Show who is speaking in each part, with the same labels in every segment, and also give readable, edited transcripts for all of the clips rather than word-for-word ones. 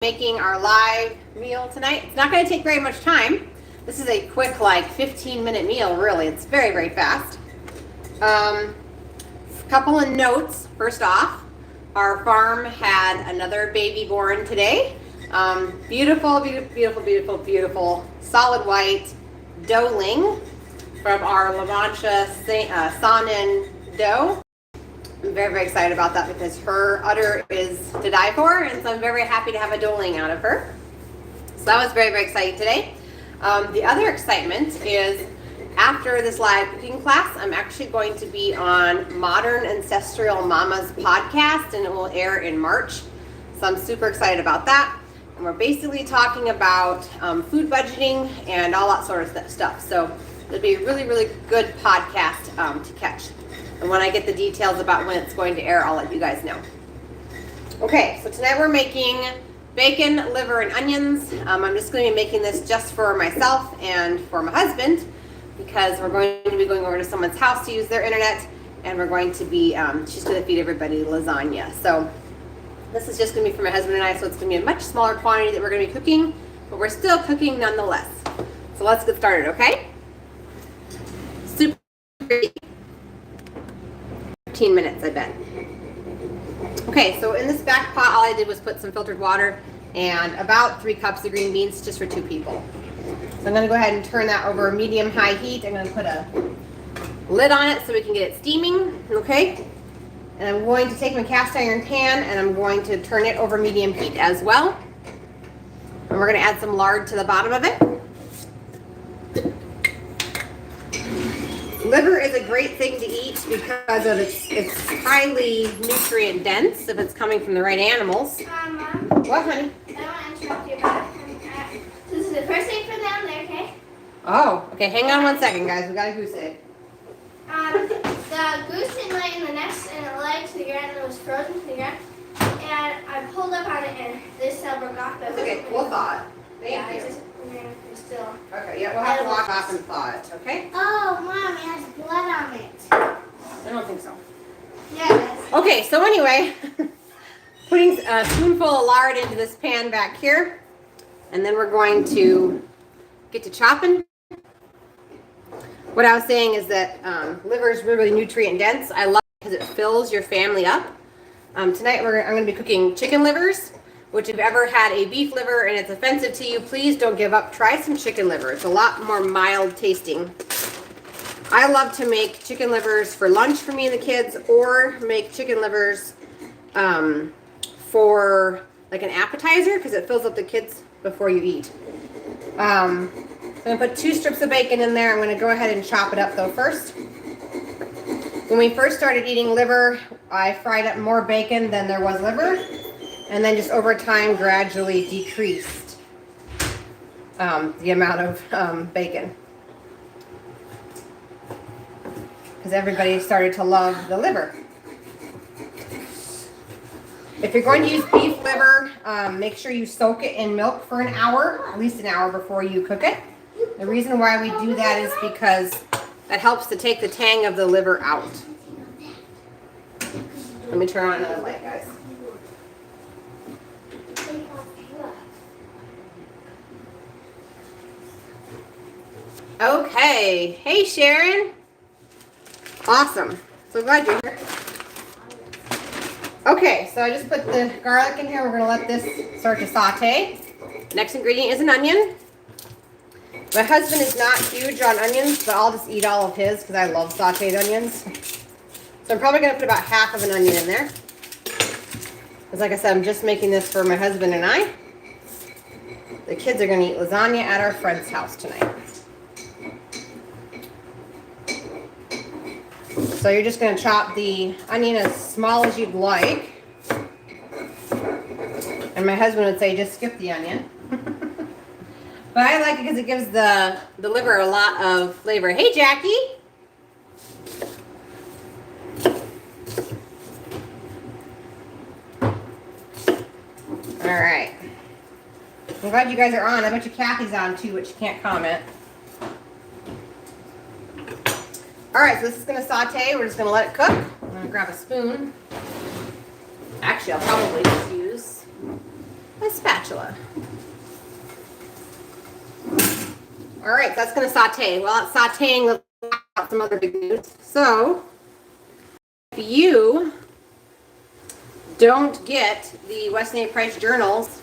Speaker 1: Making our live meal tonight. It's not going to take very much time. This is a quick, like 15-minute meal, really. It's very, very fast. A couple of notes. First off, our farm had another baby born today. Beautiful, beautiful, beautiful, beautiful, beautiful, solid white doeling from our La Mancha Saanen doe. I'm very, very excited about that because her udder is to die for, and so I'm very, very happy to have a doeling out of her. So that was very, very exciting today. The other excitement is after this live cooking class, I'm actually going to be on Modern Ancestral Mamas podcast, and it will air in March. So I'm super excited about that. And we're basically talking about food budgeting and all that sort of stuff. So it'll be a really, really good podcast to catch. And when I get the details about when it's going to air, I'll let you guys know. Okay, so tonight we're making bacon, liver, and onions. I'm just going to be making this just for myself and for my husband because we're going to be going over to someone's house to use their internet, and we're going to be, she's going to feed everybody lasagna. So this is just going to be for my husband and I, so it's going to be a much smaller quantity that we're going to be cooking, but we're still cooking nonetheless. So let's get started, okay? Super easy. 15 minutes, I bet. Okay, so in this back pot, all I did was put some filtered water and about 3 cups of green beans just for 2 people. So I'm going to go ahead and turn that over medium-high heat. I'm going to put a lid on it so we can get it steaming, okay? And I'm going to take my cast iron pan and I'm going to turn it over medium heat as well. And we're going to add some lard to the bottom of it. Liver is a great thing to eat because of it's highly nutrient dense if it's coming from the right animals.
Speaker 2: Mom,
Speaker 1: What, honey?
Speaker 2: I don't want to interrupt you, but this is the first egg for them there, okay?
Speaker 1: Oh, okay. Hang on 1 second, guys. We got a goose egg.
Speaker 2: The goose didn't lay in the nest and it laid to the ground and it was frozen to the ground. And I pulled up on it and this cell broke off. But
Speaker 1: Okay, we'll thaw it.
Speaker 2: Yeah,
Speaker 1: Thank you.
Speaker 2: it's still.
Speaker 1: Okay, yeah, we'll have to walk off and thaw it, okay?
Speaker 2: Oh, Mom, it has blood on it.
Speaker 1: I don't think so.
Speaker 2: Yeah, it is.
Speaker 1: Okay, so anyway, putting a spoonful of lard into this pan back here, and then we're going to get to chopping. What I was saying is that liver is really nutrient dense. I love it because it fills your family up. Tonight I'm going to be cooking chicken livers, which if you've ever had a beef liver and it's offensive to you, please don't give up. Try some chicken liver. It's a lot more mild tasting. I love to make chicken livers for lunch for me and the kids, or make chicken livers for like an appetizer because it fills up the kids before you eat. So I'm going to put 2 strips of bacon in there. I'm going to go ahead and chop it up though first. When we first started eating liver, I fried up more bacon than there was liver, and then just over time gradually decreased the amount of bacon. Because everybody started to love the liver. If you're going to use beef liver, make sure you soak it in milk for an hour, at least an hour before you cook it. The reason why we do that is because that helps to take the tang of the liver out. Let me turn on another light, guys. Okay. Hey, Sharon. Awesome. So glad you're here. Okay, so I just put the garlic in here. We're going to let this start to saute. Next ingredient is an onion. My husband is not huge on onions, but I'll just eat all of his because I love sauteed onions. So I'm probably going to put about half of an onion in there. Because like I said, I'm just making this for my husband and I. The kids are going to eat lasagna at our friend's house tonight. So you're just going to chop the onion as small as you'd like. And my husband would say just skip the onion. But I like it because it gives the liver a lot of flavor. Hey, Jackie. All right. I'm glad you guys are on. I bet you Kathy's on too, but she can't comment. All right, so this is going to saute. We're just going to let it cook. I'm going to grab a spoon. Actually, I'll probably just use a spatula. All right, that's going to saute. While it's sauteing, let's talk about some other big news. So, if you don't get the Weston A. Price journals,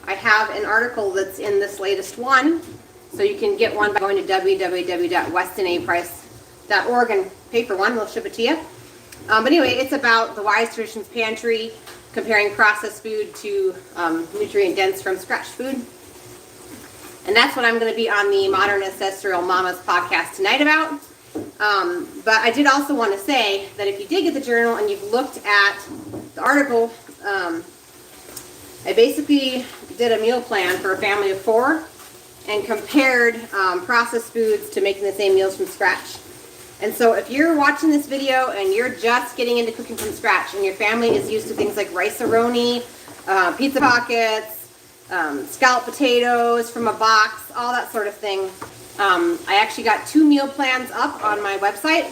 Speaker 1: I have an article that's in this latest one. So you can get one by going to www.westonaprice.org and pay for one. They'll ship it to you. But anyway, it's about the Wise Traditions Pantry, comparing processed food to nutrient-dense from scratch food. And that's what I'm going to be on the Modern Ancestral Mamas podcast tonight about. But I did also want to say that if you did get the journal and you've looked at the article, I basically did a meal plan for a family of 4 and compared processed foods to making the same meals from scratch. And so if you're watching this video and you're just getting into cooking from scratch and your family is used to things like rice-a-roni, pizza pockets, scalloped potatoes from a box, all that sort of thing, I actually got 2 meal plans up on my website,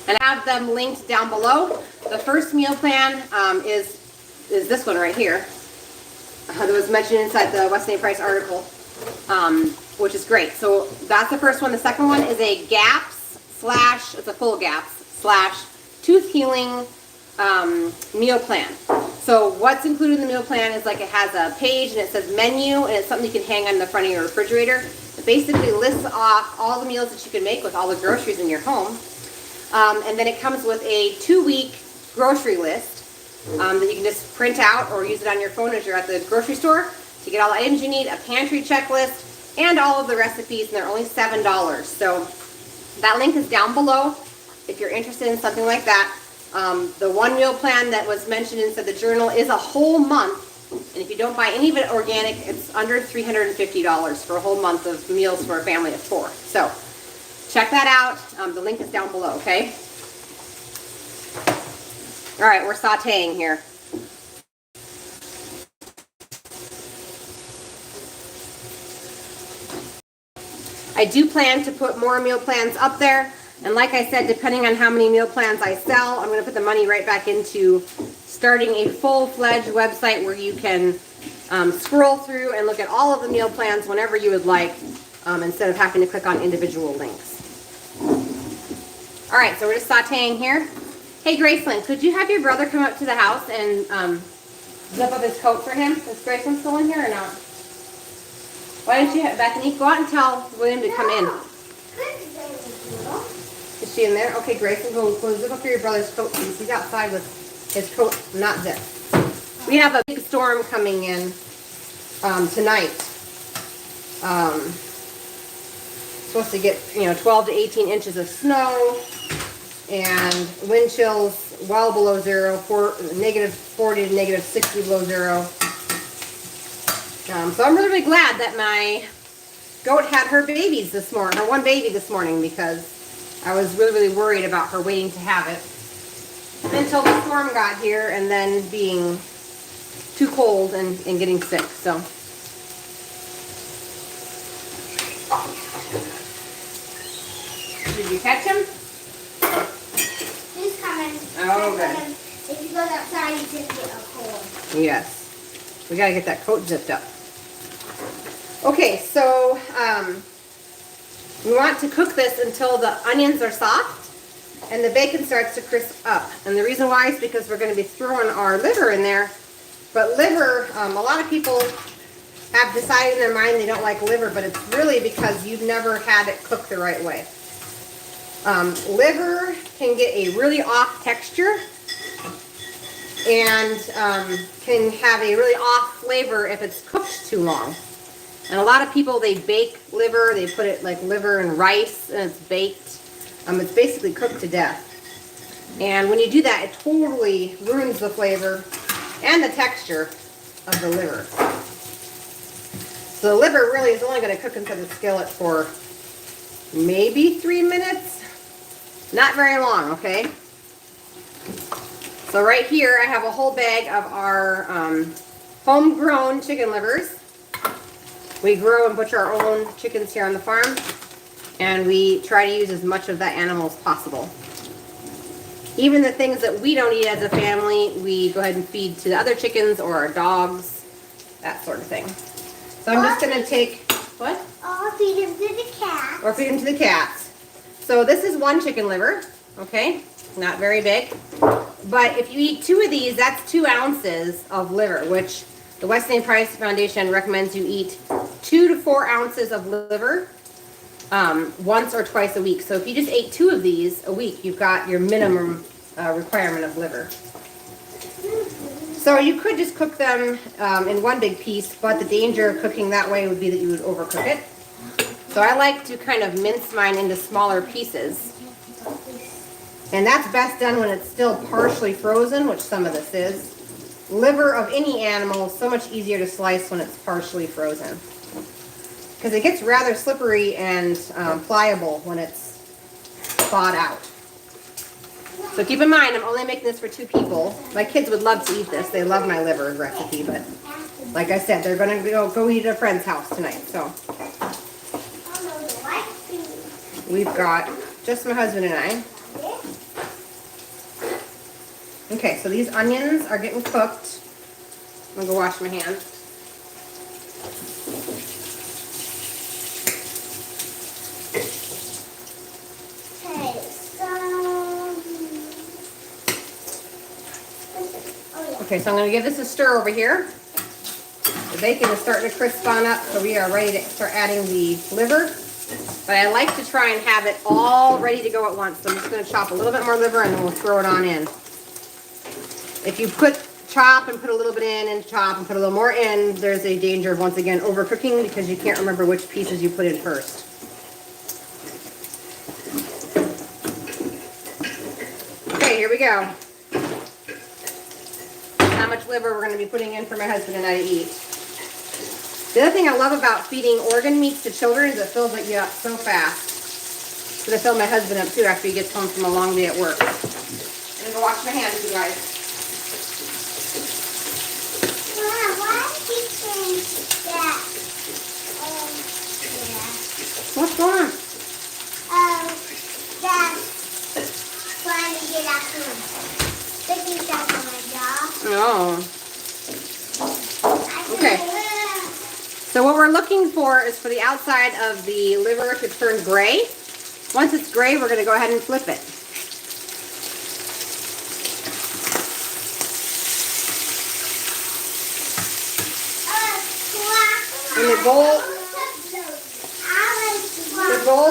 Speaker 1: and I have them linked down below. The first meal plan is this one right here that was mentioned inside the Weston A. Price article, which is great. So that's the first one. The second one is a it's a full GAPS / tooth healing meal plan. So what's included in the meal plan is like it has a page and it says menu, and it's something you can hang on the front of your refrigerator. It basically lists off all the meals that you can make with all the groceries in your home. And then it comes with a 2-week grocery list that you can just print out or use it on your phone as you're at the grocery store to get all the items you need, a pantry checklist, and all of the recipes, and they're only $7. So that link is down below if you're interested in something like that. The one meal plan that was mentioned inside the journal is a whole month, and if you don't buy any of it organic, it's under $350 for a whole month of meals for a family of 4. So check that out. The link is down below, okay? All right, we're sauteing here. I do plan to put more meal plans up there. And like I said, depending on how many meal plans I sell, I'm going to put the money right back into starting a full-fledged website where you can scroll through and look at all of the meal plans whenever you would like, instead of having to click on individual links. All right, so we're just sauteing here. Hey, Graceland, could you have your brother come up to the house and zip up his coat for him? Is Graceland still in here or not? Why don't you, Bethany, go out and tell William to come in. Is she in there? Okay, Graceland, go zip up for your brother's coat, please. He's outside with his coat not zipped. We have a big storm coming in tonight. Supposed to get 12 to 18 inches of snow and wind chills well below zero, negative 40 to negative 60 below zero. So I'm really, really glad that my goat had her babies this morning, her one baby this morning, because I was really, really worried about her waiting to have it until the storm got here and then being too cold and getting sick. So did you catch him?
Speaker 2: He's coming.
Speaker 1: Oh, good.
Speaker 2: If he goes outside, he's going to get a cold.
Speaker 1: Yes. We got to get that coat zipped up. Okay, so we want to cook this until the onions are soft and the bacon starts to crisp up. And the reason why is because we're going to be throwing our liver in there. But liver, a lot of people have decided in their mind they don't like liver, but it's really because you've never had it cooked the right way. Liver can get a really off texture and can have a really off flavor if it's cooked too long. And a lot of people, they bake liver, they put it like liver in rice and it's baked. It's basically cooked to death. And when you do that, it totally ruins the flavor and the texture of the liver. So the liver really is only going to cook inside the skillet for maybe 3 minutes. Not very long, okay? So right here, I have a whole bag of our homegrown chicken livers. We grow and butcher our own chickens here on the farm, and we try to use as much of that animal as possible. Even the things that we don't eat as a family, we go ahead and feed to the other chickens or our dogs. that sort of thing. So I'm just gonna take, what?
Speaker 2: Or feed them to the cat.
Speaker 1: Or feed them to the cats. So this is one chicken liver, okay? Not very big. But if you eat 2 of these, that's 2 ounces of liver, which the Wesleyan Price Foundation recommends you eat 2 to 4 ounces of liver once or twice a week. So if you just ate 2 of these a week, you've got your minimum requirement of liver. So you could just cook them in one big piece, but the danger of cooking that way would be that you would overcook it. So I like to kind of mince mine into smaller pieces. And that's best done when it's still partially frozen, which some of this is. Liver of any animal is so much easier to slice when it's partially frozen. Because it gets rather slippery and pliable when it's thawed out. So keep in mind, I'm only making this for 2 people. My kids would love to eat this. They love my liver recipe, but like I said, they're going to go eat at a friend's house tonight. So we've got just my husband and I. Okay, so these onions are getting cooked. I'm going to go wash my hands. Okay, so I'm going to give this a stir over here. The bacon is starting to crisp on up, so we are ready to start adding the liver. But I like to try and have it all ready to go at once. So I'm just going to chop a little bit more liver and then we'll throw it on in. If you chop and put a little bit in and chop and put a little more in, there's a danger of, once again, overcooking because you can't remember which pieces you put in first. Okay, here we go. How much liver we're going to be putting in for my husband and I to eat. The other thing I love about feeding organ meats to children is it fills you up so fast. It's going to fill my husband up too after he gets home from a long day at work. I'm going to go wash my hands, you guys. What's going on?
Speaker 2: That's trying to get out of sticking stuff on my jaw.
Speaker 1: Oh. Okay. So what we're looking for is for the outside of the liver to turn gray. Once it's gray, we're going to go ahead and flip it. And the goal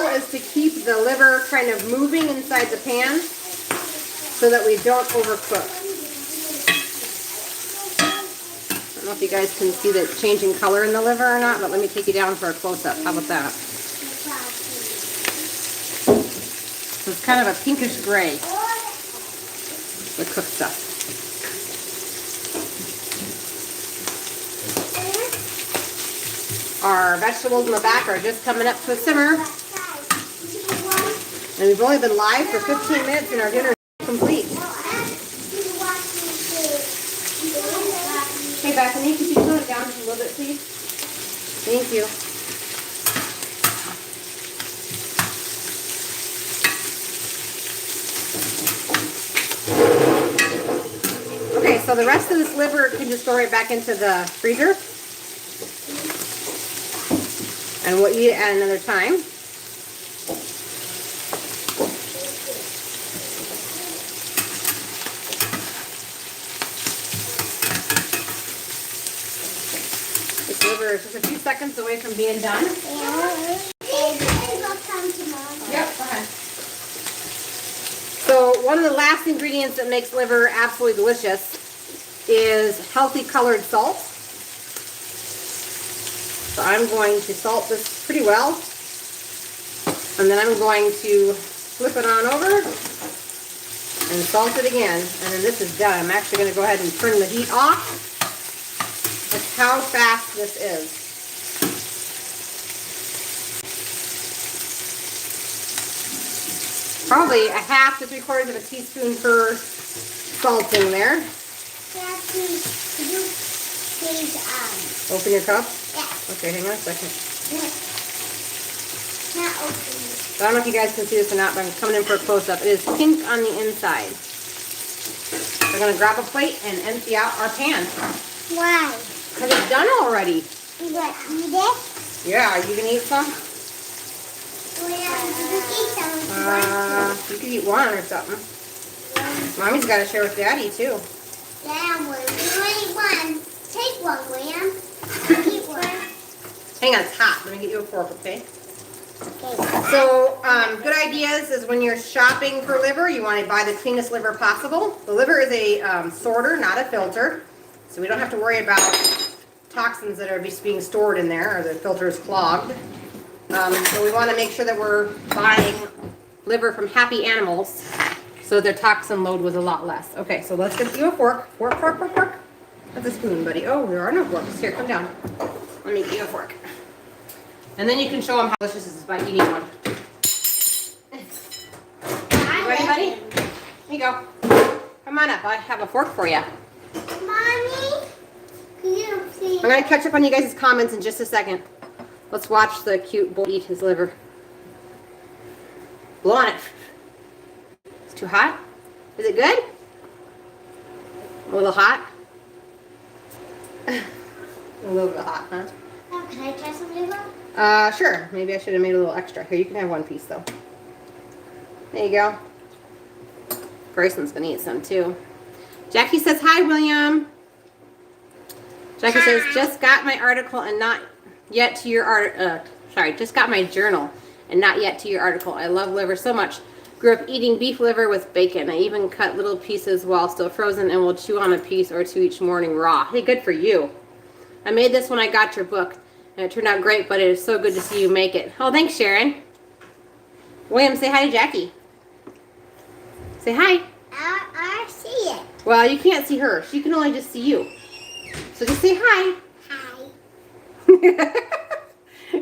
Speaker 1: is to keep the liver kind of moving inside the pan so that we don't overcook. I don't know if you guys can see the changing color in the liver or not, but let me take you down for a close-up. How about that? So it's kind of a pinkish gray, the cooked stuff. Our vegetables in the back are just coming up to a simmer. And we've only been live for 15 minutes and our dinner is complete. Hey Bethany, could you tone it down just a little bit, please? Thank you. Okay, so the rest of this liver can just go right back into the freezer. And we'll eat it at another time. This liver is just a few seconds away from being done.
Speaker 2: Yep, go
Speaker 1: ahead. So one of the last ingredients that makes liver absolutely delicious is healthy colored salt. So I'm going to salt this pretty well. And then I'm going to flip it on over and salt it again. And then this is done. I'm actually going to go ahead and turn the heat off. That's how fast this is. Probably a half to 3/4 of a teaspoon per salting there. Open your cup?
Speaker 2: Yeah.
Speaker 1: Okay, hang on a second.
Speaker 2: Not open.
Speaker 1: So I don't know if you guys can see this or not, but I'm coming in for a close-up. It is pink on the inside. We're going to grab a plate and empty out our pan.
Speaker 2: Why?
Speaker 1: Because it's done already.
Speaker 2: You gonna eat it?
Speaker 1: Yeah, are you going to eat some? You could eat one or something. Mommy's got to share with Daddy, too.
Speaker 2: Yeah, you only one. Take one, William. Eat one.
Speaker 1: Hang on, it's hot. Let me get you a fork, okay?
Speaker 2: Okay.
Speaker 1: So, good ideas is when you're shopping for liver, you want to buy the cleanest liver possible. The liver is a sorter, not a filter. So we don't have to worry about toxins that are just being stored in there or the filter is clogged. So we want to make sure that we're buying liver from happy animals so their toxin load was a lot less. Okay, so let's get you a fork. Fork, fork, fork, fork. That's a spoon, buddy. Oh, there are no forks. Here, come down. Let me get you a fork. And then you can show them how delicious this is by eating one. You ready, buddy? Here you go. Come on up. I have a fork for you.
Speaker 2: Mommy, can you please?
Speaker 1: I'm going to catch up on you guys' comments in just a second. Let's watch the cute boy eat his liver. Blow on it. It's too hot? Is it good? A little hot? A little bit hot, huh?
Speaker 2: Oh, can I try some liver?
Speaker 1: Sure. Maybe I should have made a little extra. Here, you can have one piece, though. There you go. Grayson's going to eat some, too. Jackie says, hi, William. Jackie says, just got my article and not yet to your just got my journal and not yet to your article. I love liver so much. Grew up eating beef liver with bacon. I even cut little pieces while still frozen and will chew on a piece or two each morning raw. Hey, good for you. I made this when I got your book, and it turned out great, but it is so good to see you make it. Oh, thanks, Sharon. William, say hi to Jackie. Say hi.
Speaker 2: I see it.
Speaker 1: Well, you can't see her. She can only just see you. So just say hi.
Speaker 2: Hi.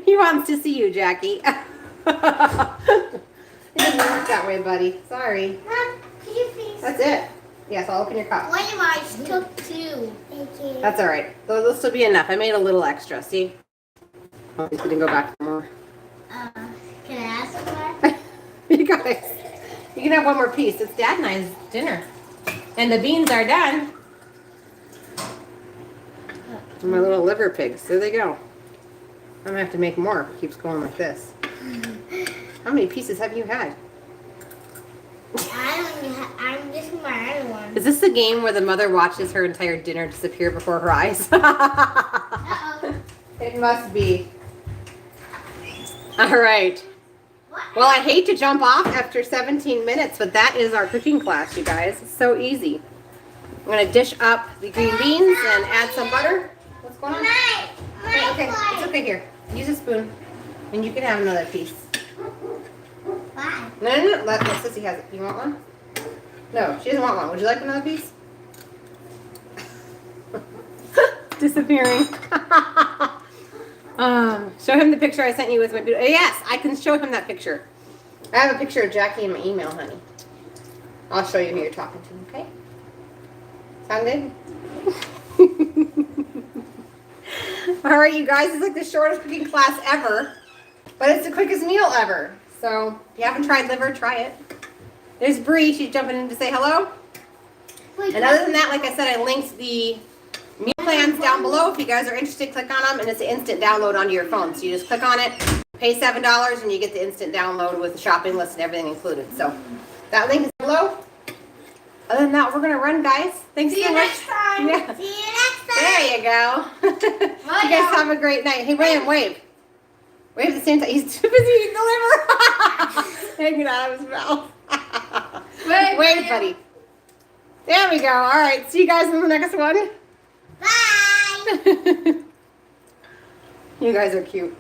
Speaker 1: He wants to see you, Jackie. It doesn't work that way, buddy. Sorry.
Speaker 2: Mom, could you please?
Speaker 1: That's it. Yes, I'll open your cup.
Speaker 2: Why do I took two? Thank you.
Speaker 1: That's all right. They'll still be enough. I made a little extra. See? Oh, he's gonna go back for more.
Speaker 2: Can I ask for more?
Speaker 1: You guys, you can have one more piece. It's Dad and I's dinner, and the beans are done. My little liver pigs. There they go. I'm gonna have to make more if it keeps going like this. How many pieces have you had?
Speaker 2: I'm just my other one.
Speaker 1: Is this the game where the mother watches her entire dinner disappear before her eyes?
Speaker 2: Uh-oh.
Speaker 1: It must be. All right.
Speaker 2: What?
Speaker 1: Well, I hate to jump off after 17 minutes, but that is our cooking class, you guys. It's so easy. I'm going to dish up the green beans and add some butter. What's going on? Okay, it's okay. Here, use a spoon, and you can have another piece.
Speaker 2: Why?
Speaker 1: No, let Sissy has it. You want one? No, she doesn't want one. Would you like another piece? Disappearing. Show him the picture I sent you with my beautiful. Yes, I can show him that picture. I have a picture of Jackie in my email, honey. I'll show you who you're talking to, okay? Sound good? All right, you guys, it's like the shortest cooking class ever, but it's the quickest meal ever. So if you haven't tried liver, try it. There's Bree. She's jumping in to say hello.
Speaker 2: Wait,
Speaker 1: And other than that, like I said, I linked the meal plans down below. If you guys are interested, click on them, and it's an instant download onto your phone. So you just click on it, pay $7, and you get the instant download with the shopping list and everything included. So that link is below. Other than that, we're going to run, guys. Thanks
Speaker 2: See
Speaker 1: so
Speaker 2: you
Speaker 1: much.
Speaker 2: next time.
Speaker 1: Yeah.
Speaker 2: See you next time.
Speaker 1: There you go. You guys have a great night. Hey, William, wave. Wave at the same time. He's too busy eating the liver. Hanging out of his mouth. Wave, buddy. There we go. All right. See you guys in the next one.
Speaker 2: Bye.
Speaker 1: You guys are cute.